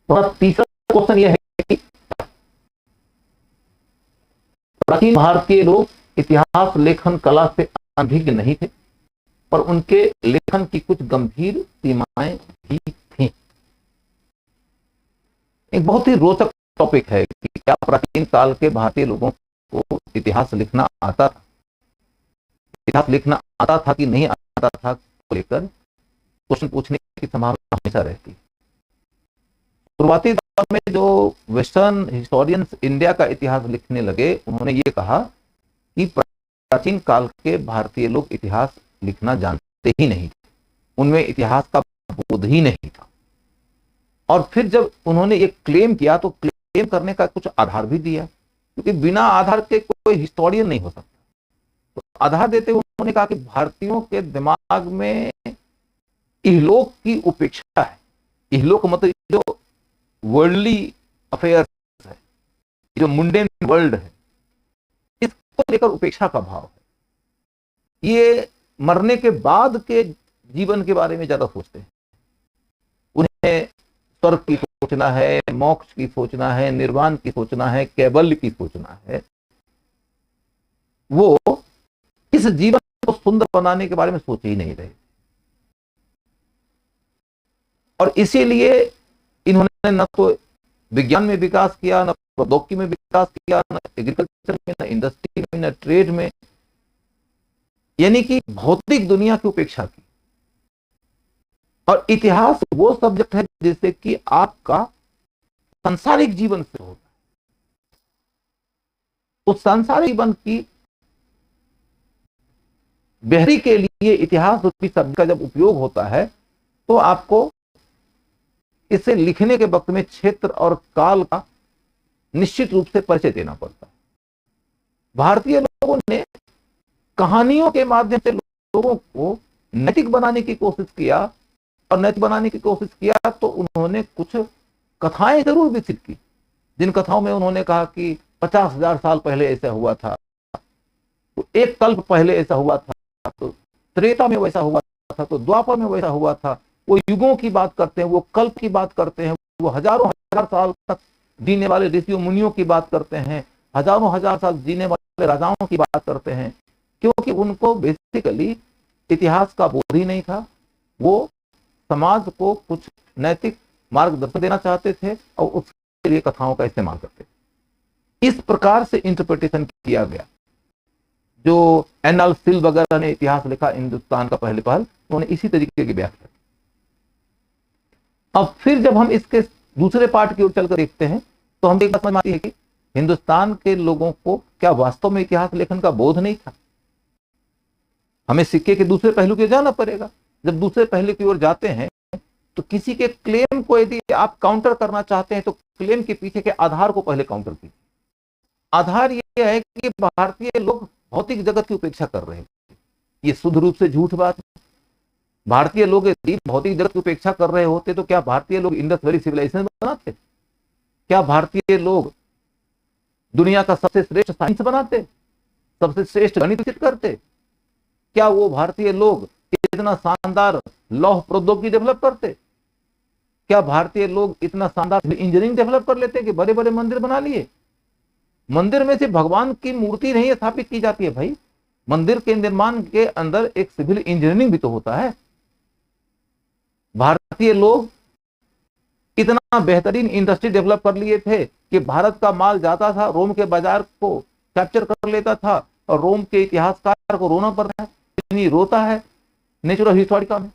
तो तीसरा क्वेश्चन यह है कि प्राचीन भारतीय लोग इतिहास लेखन कला से अनभिज्ञ नहीं थे, पर उनके लेखन की कुछ गंभीर सीमाएं भी थीं। एक बहुत ही रोचक टॉपिक है कि क्या प्राचीन काल के भारतीय लोगों को इतिहास लिखना आता था, इतिहास लिखना आता था कि नहीं आता था को लेकर क्वेश्चन पूछने की संभावना हमेशा रहती है। शुरुआती दौर में जो वेस्टर्न हिस्टोरियंस इंडिया का इतिहास लिखने लगे, उन्होंने ये कहा कि प्राचीन काल के भारतीय लोग इतिहास लिखना जानते ही नहीं, उनमें इतिहास का बोध ही नहीं था। और फिर जब उन्होंने एक क्लेम किया तो क्लेम करने का कुछ आधार भी दिया, क्योंकि बिना आधार के कोई हिस्टोरियन नहीं हो सकता। तो आधार देते हुए उन्होंने कहा कि भारतीयों के दिमाग में इहलोक की उपेक्षा है। इहलोक मतलब जो वर्ल्डली अफेयर्स है, जो मुंडेन वर्ल्ड है, इसको लेकर उपेक्षा का भाव है। ये मरने के बाद के जीवन के बारे में ज्यादा सोचते हैं। उन्हें स्वर्ग की सोचना है, मोक्ष की सोचना है, निर्वाण की सोचना है, कैवल्य की सोचना है। वो इस जीवन को सुंदर बनाने के बारे में सोच ही नहीं रहे। और इसीलिए इन्होंने न तो विज्ञान में विकास किया, न प्रौद्योगिकी में विकास किया, न एग्रीकल्चर में, न इंडस्ट्री में, न ट्रेड में, यानी कि भौतिक दुनिया की उपेक्षा की। और इतिहास वो सब्जेक्ट है जिससे कि आपका सांसारिक जीवन से होता है। उस सांसारिक जीवन की बेहतरी के लिए इतिहास रूपी शब्द का जब उपयोग होता है तो आपको इसे लिखने के वक्त में क्षेत्र और काल का निश्चित रूप से परिचय देना पड़ता है। भारतीय लोगों ने कहानियों के माध्यम से लोगों को नैतिक बनाने की कोशिश किया, और नैतिक बनाने की कोशिश किया तो उन्होंने कुछ कथाएं जरूर विकसित की, जिन कथाओं में उन्होंने कहा कि 50,000 साल पहले ऐसा हुआ था, तो एक कल्प पहले ऐसा हुआ था, तो त्रेता में वैसा हुआ था, तो द्वापर में वैसा हुआ था। वो युगों की बात करते हैं, वो कल्प की बात करते हैं, वो हजारों हजार साल तक जीने वाले ऋषियों मुनियों की बात करते हैं, हजारों हजार साल जीने वाले राजाओं की बात करते हैं, क्योंकि उनको बेसिकली इतिहास का बोध ही नहीं था। वो समाज को कुछ नैतिक मार्गदर्शन देना चाहते थे और उसके लिए कथाओं का इस्तेमाल करते थे। इस प्रकार से इंटरप्रिटेशन किया गया। जो एनएल सिल वगैरह ने इतिहास लिखा हिंदुस्तान का पहले पहल, उन्होंने इसी तरीके की व्याख्या की। अब फिर जब हम इसके दूसरे पार्ट की ओर चलकर देखते हैं तो हम एक बात समझ आती है कि हिंदुस्तान के लोगों को क्या वास्तव में इतिहास लेखन का बोध नहीं था। हमें सिक्के के दूसरे पहलू की ओर जाना पड़ेगा। जब दूसरे पहलू की ओर जाते हैं तो किसी के क्लेम को यदि आप काउंटर करना चाहते हैं तो क्लेम के पीछे के आधार को पहले काउंटर कीजिए। आधार यह है कि भारतीय लोग भौतिक जगत की उपेक्षा कर रहे हैं। ये शुद्ध रूप से झूठ बात है। भारतीय लोग यदि भौतिक जगत की उपेक्षा कर रहे होते तो क्या भारतीय लोग इंडस वैली सिविलाइजेशन बनाते? क्या भारतीय लोग दुनिया का सबसे श्रेष्ठ साइंस बनाते, सबसे श्रेष्ठ गणित विकसित करते? क्या वो भारतीय लोग इतना शानदार लौह प्रौद्योगिकी डेवलप करते? क्या भारतीय लोग इतना शानदार इंजीनियरिंग डेवलप कर लेते कि बड़े बड़े मंदिर बना लिए? मंदिर में से भगवान की मूर्ति नहीं स्थापित की जाती है भाई, मंदिर के निर्माण के अंदर एक सिविल इंजीनियरिंग भी तो होता है। भारतीय लोग इतना बेहतरीन इंडस्ट्री डेवलप कर लिए थे कि भारत का माल जाता था, रोम के बाजार को कैप्चर कर लेता था, और रोम के इतिहासकार को रोना पड़ता है, इतनी रोता है नेचुरल हिस्टोरिका में।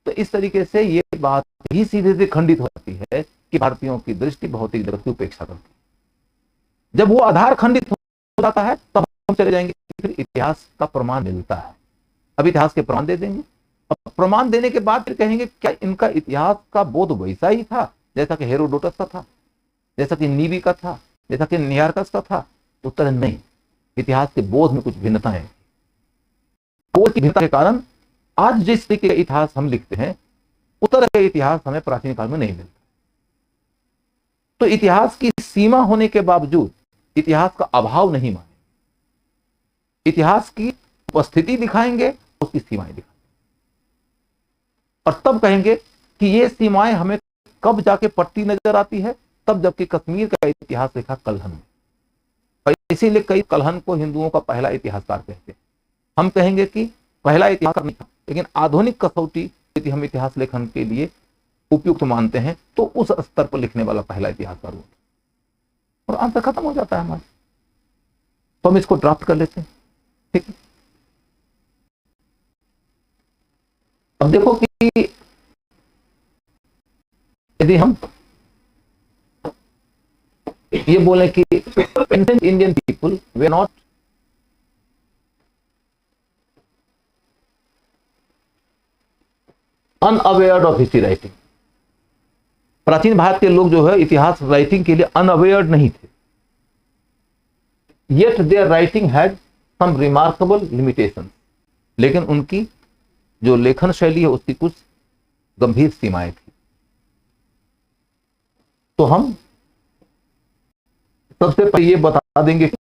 तो इस तरीके से ये बात ही सीधे से खंडित होती है कि भारतीयों की दृष्टि भौतिक जगत की उपेक्षा करती है। जब वो आधार खंडित हो जाता है तब हम चले जाएंगे फिर इतिहास का प्रमाण मिलता है। अब इतिहास के प्रमाण दे देंगे। अब प्रमाण देने के बाद फिर कहेंगे क्या इनका इतिहास का बोध वैसा ही था जैसा कि हेरोडोटस का था, जैसा कि नीवी का था, जैसा कि नियार्कस का था? उत्तर नहीं। इतिहास के बोध में कुछ भिन्नताएं। बोध की भिन्नता के कारण आज जिस तरीके का इतिहास हम लिखते हैं उस तरह का इतिहास हमें प्राचीन काल में नहीं मिलता। तो इतिहास की सीमा होने के बावजूद इतिहास का अभाव नहीं माने। इतिहास की उपस्थिति दिखाएंगे, उसकी सीमाएं दिखाएंगे, और तब कहेंगे कि ये सीमाएं हमें कब जाके पट्टी नजर आती है? तब जबकि कश्मीर का इतिहास लिखा कल्हण में, और इसीलिए कई कल्हण को हिंदुओं का पहला इतिहासकार कहते हैं। हम कहेंगे कि पहला इतिहासकार नहीं था, लेकिन आधुनिक कसौटी यदि हम इतिहास लेखन के लिए उपयुक्त मानते हैं तो उस स्तर पर लिखने वाला पहला इतिहासकार हुआ, और आंसर खत्म हो जाता है हमारा। तो हम इसको ड्राफ्ट कर लेते हैं, ठीक है। अब देखो कि यदि हम ये बोले कि ancient Indian people were not unaware of history writing, प्राचीन भारत के लोग जो है इतिहास राइटिंग के लिए अनअवेयर्ड नहीं थे, yet their writing had some remarkable limitation, लेकिन उनकी जो लेखन शैली है उसकी कुछ गंभीर सीमाएं थी। तो हम सबसे पहले ये बता देंगे कि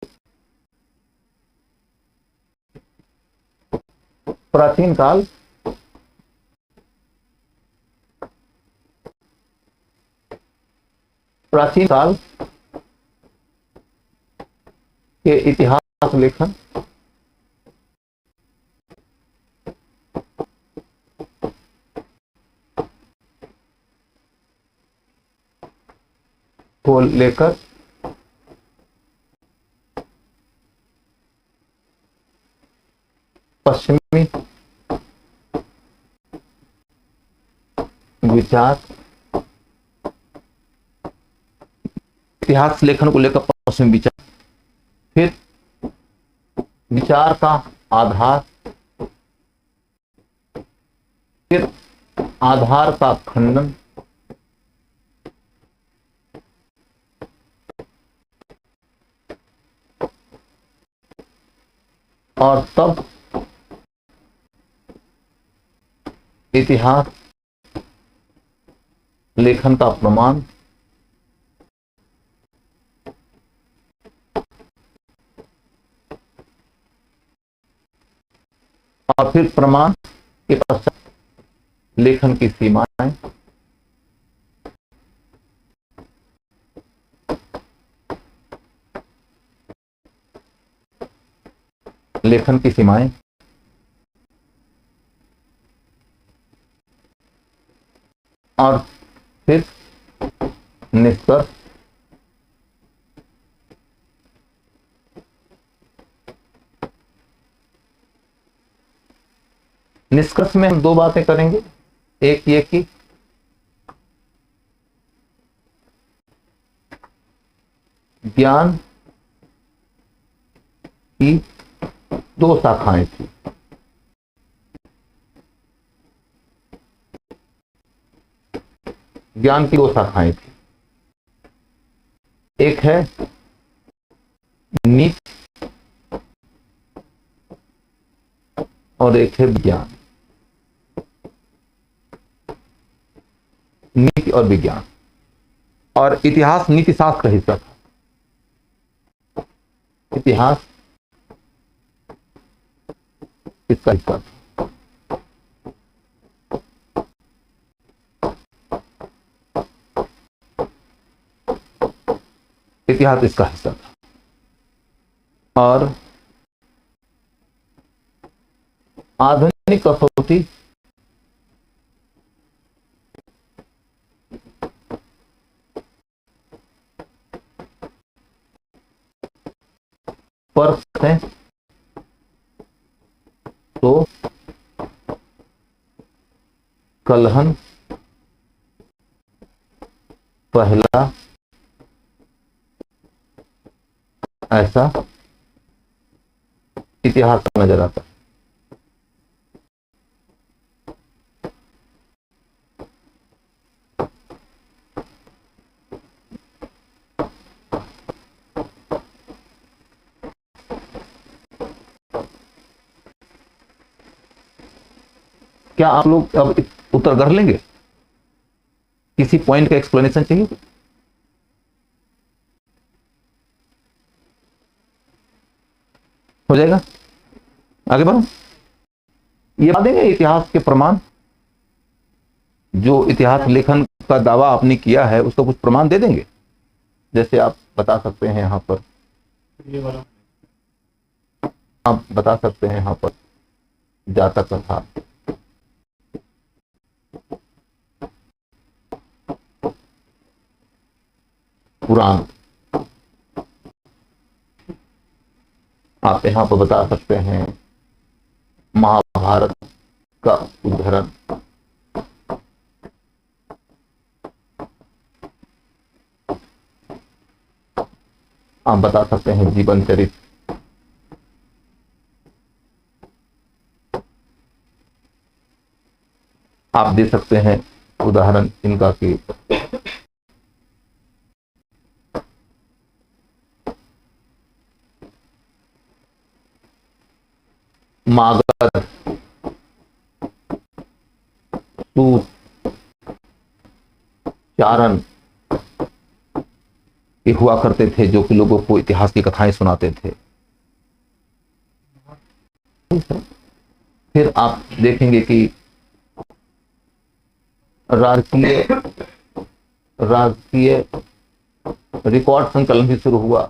प्राचीन काल के इतिहास लेखन को लेकर पश्चिमी विचार, इतिहास लेखन को लेकर पश्चिमी विचार, फिर विचार का आधार, फिर आधार का खंडन, और तब इतिहास लेखन का प्रमाण, और फिर प्रमाण के पश्चात लेखन की सीमाएं, लेखन की सीमाएं, और फिर निष्कर्ष, निष्कर्ष में हम दो बातें करेंगे। एक ये कि ज्ञान की दो शाखाएं थी, ज्ञान की दो शाखाएं थी, एक है नीति और एक है विज्ञान। नीति और विज्ञान, और इतिहास नीति शास्त्र का हिस्सा था, इतिहास इसका हिस्सा था। इतिहास इसका हिस्सा था। और आधुनिक कसौटी पर है तो कल्हण पहला ऐसा इतिहास नजर आता है। क्या आप लोग अब उत्तर कर लेंगे? किसी पॉइंट का एक्सप्लेनेशन चाहिए? हो जाएगा, आगे बढ़ो। ये बता देंगे इतिहास के प्रमाण, जो इतिहास लेखन जिसका दावा आपने किया है उसका कुछ प्रमाण दे देंगे? जैसे आप बता सकते हैं यहाँ पर, ये वाला आप बता सकते हैं यहाँ पर जातक कथा, पुराण, आप यहाँ पर बता सकते हैं महाभारत का उदाहरण, आप बता सकते हैं जीवन चरित्र, आप दे सकते हैं उदाहरण इनका कि मागध, सूत, चारण ये हुआ करते थे जो कि लोगों को इतिहास की कथाएं सुनाते थे। फिर आप देखेंगे कि राजकीय रिकॉर्ड संकलन भी शुरू हुआ।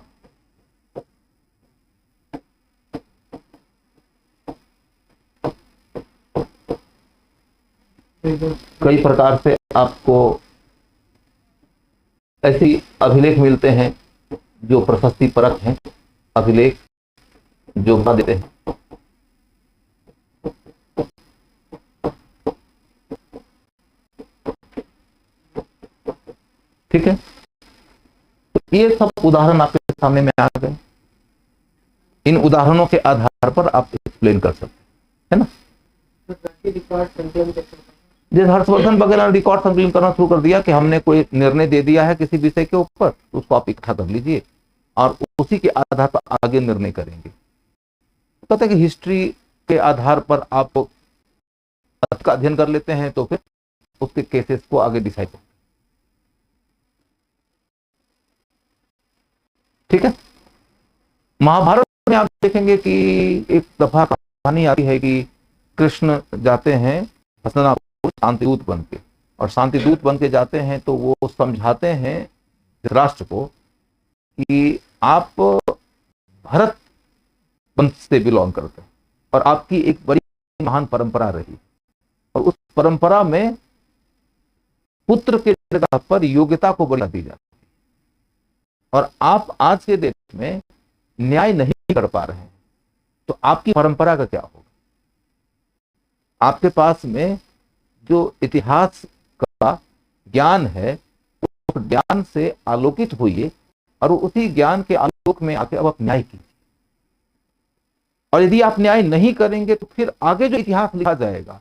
कई प्रकार से आपको ऐसे अभिलेख मिलते हैं जो प्रशस्ति परक हैं, अभिलेख जो बता देते हैं। ठीक है, तो ये सब उदाहरण आपके सामने में आ गए। इन उदाहरणों के आधार पर आप एक्सप्लेन कर सकते हैं, है ना। जिस हर्षवर्धन वगैरह ने रिकॉर्ड संकलन करना शुरू कर दिया कि हमने कोई निर्णय दे दिया है किसी विषय के ऊपर, तो उसको आप इकट्ठा कर लीजिए और उसी के आधार पर आगे निर्णय करेंगे। कहते हैं कि हिस्ट्री के आधार पर आप का अध्ययन कर लेते हैं तो फिर उसके केसेस को आगे डिसाइड करते हैं। ठीक है, महाभारत में आप देखेंगे कि एक दफा कहानी आती है कि कृष्ण जाते हैं हस्तिनापुर शांतिदूत बन के, और शांतिदूत बन के जाते हैं तो वो समझाते हैं राष्ट्र को कि आप भरत वंश से बिलोंग करते हैं और आपकी एक बड़ी महान परंपरा रही, और उस परंपरा में पुत्र के जगह पर योग्यता को बढ़ा दी जाती है, और आप आज के देश में न्याय नहीं कर पा रहे हैं, तो आपकी परंपरा का क्या होगा? आपके पास में जो इतिहास का ज्ञान है उस ज्ञान से आलोकित होइए और उसी ज्ञान के आलोक में आके अब आप न्याय कीजिए। और यदि आप न्याय नहीं करेंगे तो फिर आगे जो इतिहास लिखा जाएगा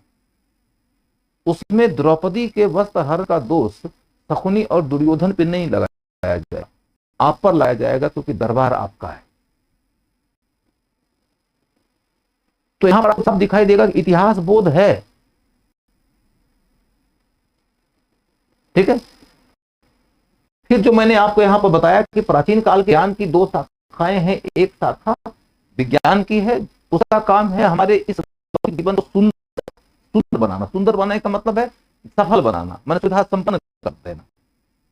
उसमें द्रौपदी के वस्त्र हरण का दोष शकुनी और दुर्योधन पर नहीं लगाया जाएगा, आप पर लाया जाएगा, क्योंकि दरबार आपका है। तो यहां पर आपको सब दिखाई देगा कि इतिहास बोध है। ठीक है, फिर जो मैंने आपको यहां पर बताया कि प्राचीन काल के ज्ञान की दो शाखाएं हैं, एक शाखा विज्ञान की है, उसका काम है हमारे इस जीवन को सुंदर बनाना। सुंदर बनाने का मतलब है सफल बनाना, मन सुविधा संपन्न कर देना,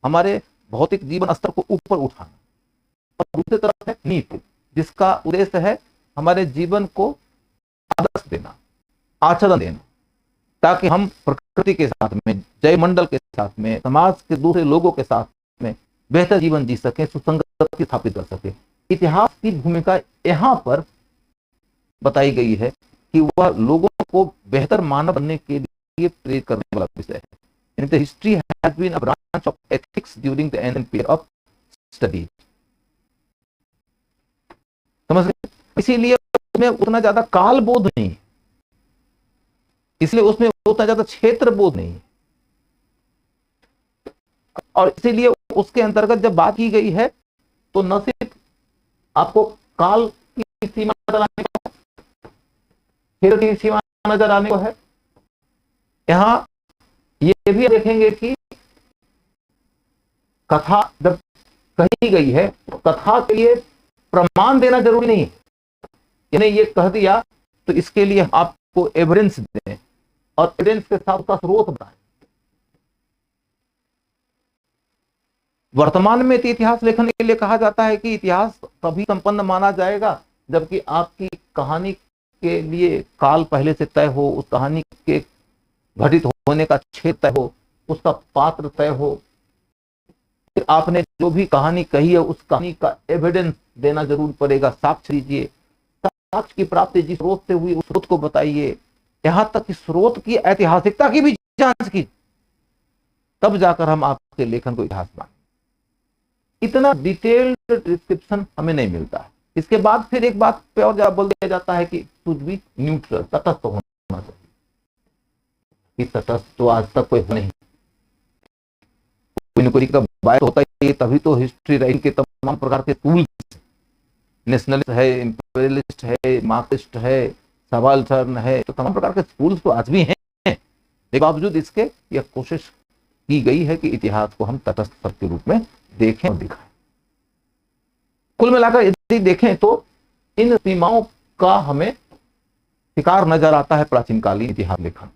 हमारे भौतिक जीवन स्तर को ऊपर उठाना। और दूसरी तरफ है नीति, जिसका उद्देश्य है हमारे जीवन को आदर्श देना, आचरण देना, ताकि हम प्रकृति के साथ में, जय मंडल के साथ में, समाज के दूसरे लोगों के साथ में बेहतर जीवन जी सके, सुसंगति स्थापित कर सके। इतिहास की भूमिका यहाँ पर बताई गई है कि वह लोगों को बेहतर मानव बनने के लिए प्रेरित करने वाला विषय है। The history has been a branch of ethics during the ancient period of study. समझ गए? इसीलिए उसमें उतना ज्यादा काल बोध नहीं, इसलिए उसमें उतना ज्यादा क्षेत्र बोध नहीं, और इसीलिए उसके अंतर्गत जब बात की गई है तो न सिर्फ आपको काल की सीमा नजर आने को, क्षेत्र की सीमा नजर आने को है, यहां ये भी देखेंगे कि कथा जब कही गई है तो कथा के लिए प्रमाण देना जरूरी नहीं है। यानी ये कह दिया तो इसके लिए आपको एविडेंस दें और एविडेंस के साथ उसका स्रोत बताएं। वर्तमान में तो इतिहास लेखन के लिए कहा जाता है कि इतिहास तभी संपन्न माना जाएगा जबकि आपकी कहानी के लिए काल पहले से तय हो, उस कहानी के घटित होने का क्षेत्र तय हो, उसका पात्र तय हो, फिर आपने जो भी कहानी कही है उस कहानी का एविडेंस देना जरूर पड़ेगा, साक्ष्य दीजिए, साक्ष्य की प्राप्ति जिस स्रोत से हुई उस स्रोत को बताइए, यहां तक कि स्रोत की ऐतिहासिकता की भी जांच की, तब जाकर हम आपके लेखन को इतिहास माने। इतना डिटेल्ड डिस्क्रिप्शन हमें नहीं मिलता है। इसके बाद फिर एक बात पे और बोल दिया जाता है कि शुड बी न्यूट्रल, तटस्थ होना चाहिए। तटस्थ तो आज तक कोई नहीं, कोई न कोई का बायस होता है, तभी तो हिस्ट्री राइटिंग के तमाम प्रकार के टूल्स, नेशनलिस्ट है, इंपीरियलिस्ट है, मार्क्सिस्ट है, सबाल्टर्न है, तो तमाम प्रकार के टूल्स तो आज भी हैं। लेकिन बावजूद इसके यह कोशिश की गई है कि इतिहास को हम तटस्थ सत्य के रूप में देखें और दिखाएं। कुल मिलाकर यदि देखें तो इन सीमाओं का हमें शिकार नजर आता है प्राचीन कालीन इतिहास लेखन,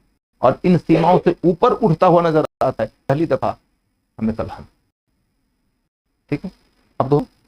और इन सीमाओं से ऊपर उठता हुआ नजर आता है पहली दफा हमें कलहन। ठीक है, अब